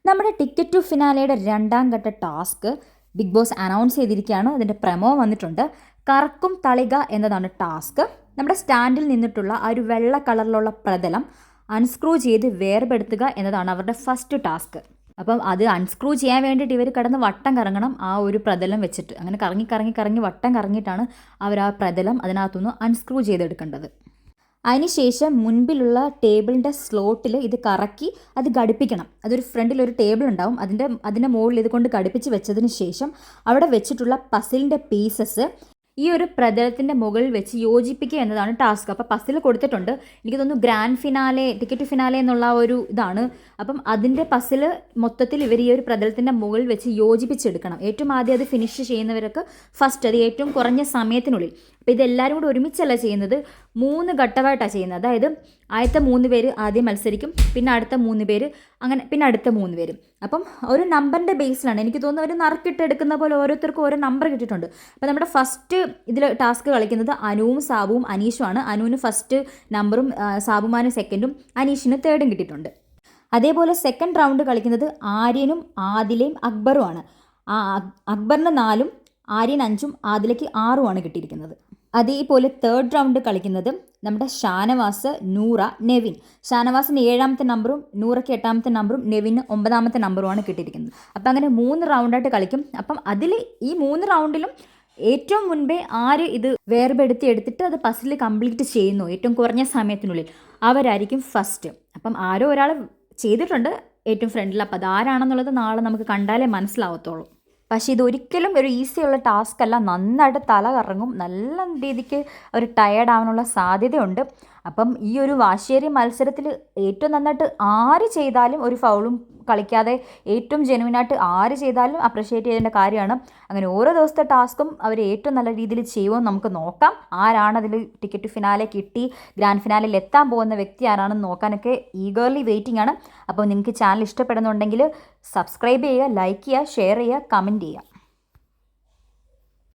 നമ്മുടെ ticket to ഫിനാലയുടെ 2ാം ഘട്ട task big boss announce ചെയ്തിരിക്കുകയാണ്. അതിൻ്റെ പ്രമോ വന്നിട്ടുണ്ട്. കറക്കും തളിക എന്നതാണ് ടാസ്ക്. നമ്മുടെ സ്റ്റാൻഡിൽ നിന്നിട്ടുള്ള ആ ഒരു വെള്ള കളറിലുള്ള പ്രതലം അൺസ്ക്രൂ ചെയ്ത് വേർപെടുത്തുക എന്നതാണ് അവരുടെ ഫസ്റ്റ് ടാസ്ക്. അപ്പം അത് അൺസ്ക്രൂ ചെയ്യാൻ വേണ്ടിയിട്ട് ഇവർ കിടന്ന് വട്ടം കറങ്ങണം ആ ഒരു പ്രതലം വെച്ചിട്ട്. അങ്ങനെ കറങ്ങി കറങ്ങി കറങ്ങി വട്ടം കറങ്ങിയിട്ടാണ് അവർ ആ പ്രതലം അതിനകത്തുനിന്ന് അൺസ്ക്രൂ ചെയ്തെടുക്കേണ്ടത്. അതിനുശേഷം മുൻപിലുള്ള ടേബിളിൻ്റെ സ്ലോട്ടിൽ ഇത് കറക്കി അത് ഘടിപ്പിക്കണം. അതൊരു ഫ്രണ്ടിലൊരു ടേബിൾ ഉണ്ടാവും, അതിൻ്റെ മുകളിൽ ഇത് കൊണ്ട് ഘടിപ്പിച്ച് വെച്ചതിന് ശേഷം അവിടെ വെച്ചിട്ടുള്ള പസിലിൻ്റെ പീസസ് ഈ ഒരു പ്രതലത്തിൻ്റെ മുകളിൽ വെച്ച് യോജിപ്പിക്കുക എന്നതാണ് ടാസ്ക്. അപ്പോൾ പസിൽ കൊടുത്തിട്ടുണ്ട്. എനിക്ക് തോന്നുന്നു ഗ്രാൻഡ് ഫിനാലെ, ടിക്കറ്റ് ഫിനാലെ എന്നുള്ള ഒരു ഇതാണ്. അപ്പം അതിൻ്റെ പസിൽ മൊത്തത്തിൽ ഇവർ ഈ ഒരു പ്രതലത്തിൻ്റെ മുകളിൽ വെച്ച് യോജിപ്പിച്ചെടുക്കണം. ഏറ്റവും ആദ്യം അത് ഫിനിഷ് ചെയ്യുന്നവർക്ക് ഫസ്റ്റ്, അത് ഏറ്റവും കുറഞ്ഞ സമയത്തിനുള്ളിൽ. അപ്പോൾ ഇതെല്ലാവരും കൂടി ഒരുമിച്ചല്ല ചെയ്യുന്നത്, 3 ഘട്ടമായിട്ടാണ് ചെയ്യുന്നത്. അതായത് ആദ്യത്തെ 3 പേര് ആദ്യം മത്സരിക്കും, പിന്നെ അടുത്ത 3 പേര്, അങ്ങനെ പിന്നെ അടുത്ത 3 പേരും. അപ്പം ഒരു നമ്പറിൻ്റെ ബേസിലാണ്. എനിക്ക് തോന്നുന്നു ഒരു നറുക്കിട്ടെടുക്കുന്ന പോലെ ഓരോരുത്തർക്കും ഓരോ നമ്പർ കിട്ടിയിട്ടുണ്ട്. അപ്പോൾ നമ്മുടെ ഫസ്റ്റ് ഇതിൽ ടാസ്ക് കളിക്കുന്നത് അനുവും സാബുവും അനീഷുമാണ്. അനുവിന് ഫസ്റ്റ് നമ്പറും സാബുമാന് സെക്കൻഡും അനീഷിന് തേർഡും കിട്ടിയിട്ടുണ്ട്. അതേപോലെ സെക്കൻഡ് റൗണ്ട് കളിക്കുന്നത് ആര്യനും ആദിലയും അക്ബറുമാണ്. അക്ബറിന് 4ഉം ആര്യൻ 5ഉം ആദിലയ്ക്ക് 6ഉമാണ് കിട്ടിയിരിക്കുന്നത്. അതേപോലെ തേർഡ് റൗണ്ട് കളിക്കുന്നത് നമ്മുടെ ഷാനവാസ്, നൂറ, നെവിൻ. ഷാനവാസിന് 7ാമത്തെ നമ്പറും നൂറയ്ക്ക് 8ാമത്തെ നമ്പറും നെവിന് 9ാമത്തെ നമ്പറുമാണ് കിട്ടിയിരിക്കുന്നത്. അപ്പം അങ്ങനെ 3 റൗണ്ടായിട്ട് കളിക്കും. അപ്പം അതിൽ ഈ 3 റൗണ്ടിലും ഏറ്റവും മുൻപേ ആര് ഇത് വേർപെടുത്തി എടുത്തിട്ട് അത് പസിൽ കംപ്ലീറ്റ് ചെയ്യുന്നു ഏറ്റവും കുറഞ്ഞ സമയത്തിനുള്ളിൽ, അവരായിരിക്കും ഫസ്റ്റ്. അപ്പം ആരോ ഒരാൾ ചെയ്തിട്ടുണ്ട് ഏറ്റവും ഫ്രണ്ടിൽ. അപ്പോൾ അതാരാണെന്നുള്ളത് നാളെ നമുക്ക് കണ്ടാലേ മനസ്സിലാവത്തുള്ളൂ. പക്ഷേ ഇതൊരിക്കലും ഒരു ഈസിയുള്ള ടാസ്ക് അല്ല. നന്നായിട്ട് തല കറങ്ങും, നല്ല രീതിക്ക് ഒരു ടയേർഡ് ആവാനുള്ള സാധ്യതയുണ്ട്. അപ്പം ഈ ഒരു വാശിയേറിയ മത്സരത്തിൽ ഏറ്റവും നന്നായിട്ട് ആര് ചെയ്താലും, ഒരു ഫൗളും കളിക്കാതെ ഏറ്റവും ജെനുവിനായിട്ട് ആര് ചെയ്താലും അപ്രിഷ്യേറ്റ് ചെയ്യേണ്ട കാര്യമാണ്. അങ്ങനെ ഓരോ ദിവസത്തെ ടാസ്കും അവർ ഏറ്റവും നല്ല രീതിയിൽ ചെയ്യുമെന്ന് നമുക്ക് നോക്കാം. ആരാണ് അതിൽ ടിക്കറ്റ് ഫിനാലെ കിട്ടി ഗ്രാൻഡ് ഫിനാലിൽ എത്താൻ പോകുന്ന വ്യക്തി ആരാണെന്ന് നോക്കാനൊക്കെ ഈഗർലി വെയിറ്റിംഗ് ആണ്. അപ്പോൾ നിങ്ങൾക്ക് ചാനൽ ഇഷ്ടപ്പെടുന്നുണ്ടെങ്കിൽ സബ്സ്ക്രൈബ് ചെയ്യുക, ലൈക്ക് ചെയ്യുക, ഷെയർ ചെയ്യുക, കമൻറ്റ് ചെയ്യുക.